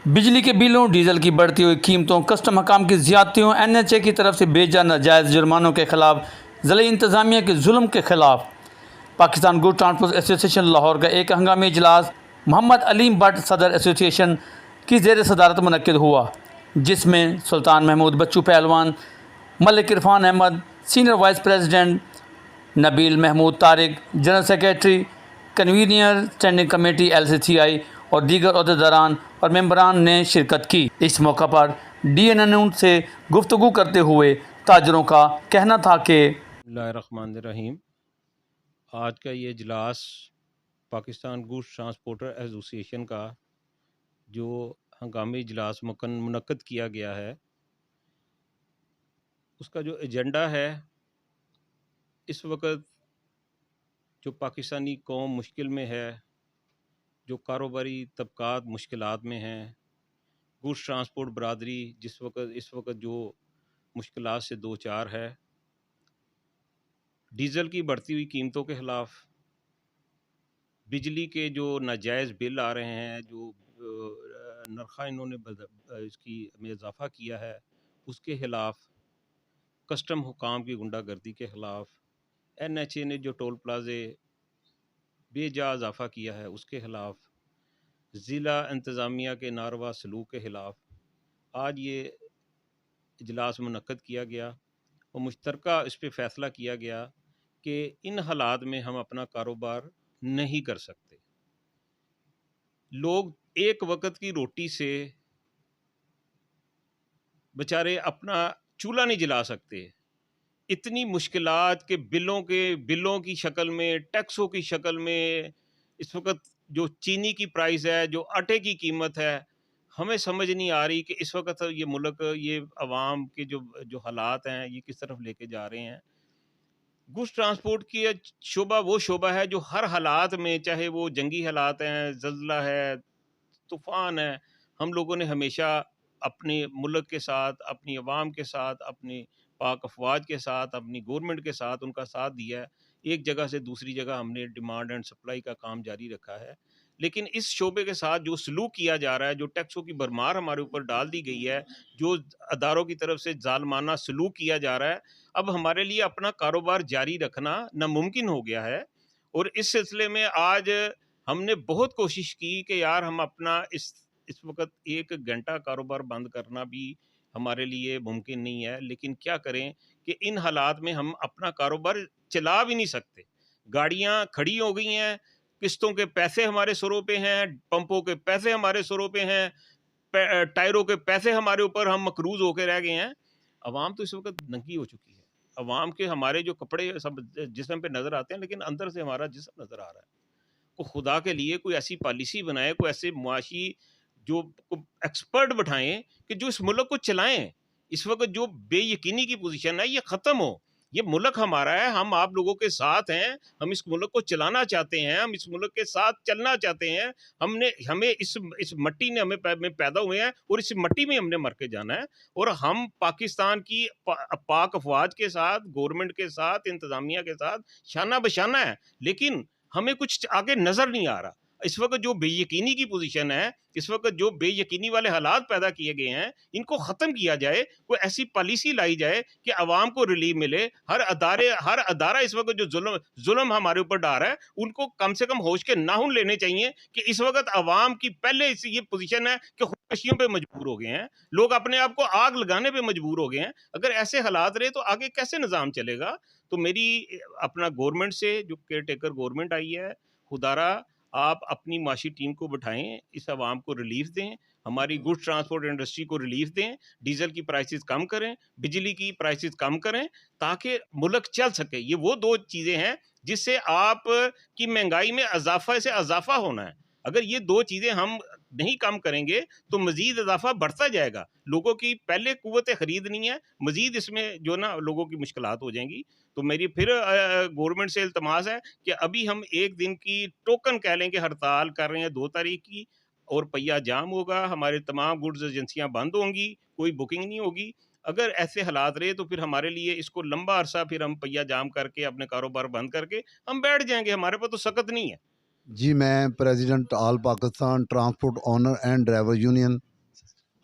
بجلی کے بلوں، ڈیزل کی بڑھتی ہوئی قیمتوں، کسٹم حکام کی زیادتیوں، NHA کی طرف سے بے جا ناجائز جرمانوں کے خلاف، ضلعی انتظامیہ کے ظلم کے خلاف پاکستان گوڈ ٹرانسپورٹ ایسوسی ایشن لاہور کا ایک ہنگامی اجلاس محمد علیم بٹ صدر ایسوسی ایشن کی زیر صدارت منعقد ہوا، جس میں سلطان Mahmood Bachu Pehlwan, Malik Irfan Ahmad, senior vice president Nabeel Mahmood Tariq, general secretary, convener standing committee LCCI اور دیگر عہدیداران اور ممبران نے شرکت کی۔ اس موقع پر DNN سے گفتگو کرتے ہوئے تاجروں کا کہنا تھا کہ بسم اللہ الرحمن الرحیم۔ آج کا یہ اجلاس پاکستان گوڈس ٹرانسپورٹر ایسوسی ایشن کا جو ہنگامی اجلاس منعقد کیا گیا ہے، اس کا جو ایجنڈا ہے، اس وقت جو پاکستانی قوم مشکل میں ہے، جو کاروباری طبقات مشکلات میں ہیں، گوڈس ٹرانسپورٹ برادری اس وقت جو مشکلات سے دو چار ہے، ڈیزل کی بڑھتی ہوئی قیمتوں کے خلاف، بجلی کے جو ناجائز بل آ رہے ہیں، جو نرخہ انہوں نے اس کی میں اضافہ کیا ہے، اس کے خلاف، کسٹم حکام کی غنڈہ گردی کے خلاف، NHA نے جو ٹول پلازے بے جا اضافہ کیا ہے اس کے خلاف، ضلع انتظامیہ کے ناروا سلوک کے خلاف آج یہ اجلاس منعقد کیا گیا اور مشترکہ اس پہ فیصلہ کیا گیا کہ ان حالات میں ہم اپنا کاروبار نہیں کر سکتے۔ لوگ ایک وقت کی روٹی سے بیچارے اپنا چولہا نہیں جلا سکتے، اتنی مشکلات کے بلوں کی شکل میں، ٹیکسوں کی شکل میں، اس وقت جو چینی کی پرائز ہے، جو آٹے کی قیمت ہے، ہمیں سمجھ نہیں آ رہی کہ اس وقت یہ ملک، یہ عوام کے جو حالات ہیں یہ کس طرف لے کے جا رہے ہیں۔ گوڈس ٹرانسپورٹ کی شعبہ وہ شعبہ ہے جو ہر حالات میں، چاہے وہ جنگی حالات ہیں، زلزلہ ہے، طوفان ہے، ہم لوگوں نے ہمیشہ اپنے ملک کے ساتھ، اپنی عوام کے ساتھ، اپنی پاک افواج کے ساتھ، اپنی گورنمنٹ کے ساتھ ان کا ساتھ دیا ہے۔ ایک جگہ سے دوسری جگہ ہم نے ڈیمانڈ اینڈ سپلائی کا کام جاری رکھا ہے، لیکن اس شعبے کے ساتھ جو سلوک کیا جا رہا ہے، جو ٹیکسوں کی بھرمار ہمارے اوپر ڈال دی گئی ہے، جو اداروں کی طرف سے ظالمانہ سلوک کیا جا رہا ہے، اب ہمارے لیے اپنا کاروبار جاری رکھنا ناممکن ہو گیا ہے۔ اور اس سلسلے میں آج ہم نے بہت کوشش کی کہ یار ہم اپنا اس وقت 1 گھنٹہ کاروبار بند کرنا بھی ہمارے لیے ممکن نہیں ہے، لیکن کیا کریں کہ ان حالات میں ہم اپنا کاروبار چلا بھی نہیں سکتے۔ گاڑیاں کھڑی ہو گئی ہیں، قسطوں کے پیسے ہمارے سروں پہ ہیں، پمپوں کے پیسے ہمارے سروں پہ ہیں، ٹائروں کے پیسے ہمارے اوپر، ہم مقروض ہو کے رہ گئے ہیں۔ عوام تو اس وقت ننگی ہو چکی ہے، عوام کے ہمارے جو کپڑے سب جسم پہ نظر آتے ہیں، لیکن اندر سے ہمارا جسم نظر آ رہا ہے۔ کو خدا کے لیے کوئی ایسی پالیسی بنائے، کوئی ایسے معاشی جو ایکسپرٹ بٹھائیں کہ جو اس ملک کو چلائیں۔ اس وقت جو بے یقینی کی پوزیشن ہے یہ ختم ہو۔ یہ ملک ہمارا ہے، ہم آپ لوگوں کے ساتھ ہیں، ہم اس ملک کو چلانا چاہتے ہیں، ہم اس ملک کے ساتھ چلنا چاہتے ہیں۔ ہمیں اس مٹی نے ہمیں پیدا ہوئے ہیں اور اس مٹی میں ہم نے مر کے جانا ہے، اور ہم پاکستان کی پاک افواج کے ساتھ، گورنمنٹ کے ساتھ، انتظامیہ کے ساتھ شانہ بشانہ ہے، لیکن ہمیں کچھ آگے نظر نہیں آ رہا۔ اس وقت جو بے یقینی کی پوزیشن ہے، اس وقت جو بے یقینی والے حالات پیدا کیے گئے ہیں، ان کو ختم کیا جائے، کوئی ایسی پالیسی لائی جائے کہ عوام کو ریلیف ملے۔ ہر ادارہ اس وقت جو ظلم ہمارے اوپر ڈال رہا ہے، ان کو کم سے کم ہوش کے ناخن لینے چاہیے کہ اس وقت عوام کی پہلے یہ پوزیشن ہے کہ خودکشیوں پہ مجبور ہو گئے ہیں، لوگ اپنے آپ کو آگ لگانے پہ مجبور ہو گئے ہیں۔ اگر ایسے حالات رہے تو آگے کیسے نظام چلے گا؟ تو میری اپنا گورنمنٹ سے، جو کیئر ٹیکر گورنمنٹ آئی ہے، خدارا آپ اپنی معاشی ٹیم کو بٹھائیں، اس عوام کو ریلیف دیں، ہماری گوڈ ٹرانسپورٹ انڈسٹری کو ریلیف دیں، ڈیزل کی پرائسز کم کریں، بجلی کی پرائسز کم کریں، تاکہ ملک چل سکے۔ یہ وہ دو چیزیں ہیں جس سے آپ کی مہنگائی میں اضافہ سے اضافہ ہونا ہے۔ اگر یہ دو چیزیں ہم نہیں کم کریں گے تو مزید اضافہ بڑھتا جائے گا۔ لوگوں کی پہلے قوت خرید نہیں ہے، مزید اس میں جو نا لوگوں کی مشکلات ہو جائیں گی۔ تو میری پھر گورنمنٹ سے التماس ہے کہ ابھی ہم 1 دن کی ٹوکن کہہ لیں کہ ہڑتال کر رہے ہیں 2 تاریخ کی، اور پہیہ جام ہوگا، ہمارے تمام گڈز ایجنسیاں بند ہوں گی، کوئی بکنگ نہیں ہوگی۔ اگر ایسے حالات رہے تو پھر ہمارے لیے اس کو لمبا عرصہ پھر ہم پہیہ جام کر کے اپنے کاروبار بند کر کے ہم بیٹھ جائیں گے، ہمارے پاس تو سخت نہیں ہے۔ جی، میں president all Pakistan transport owner and driver union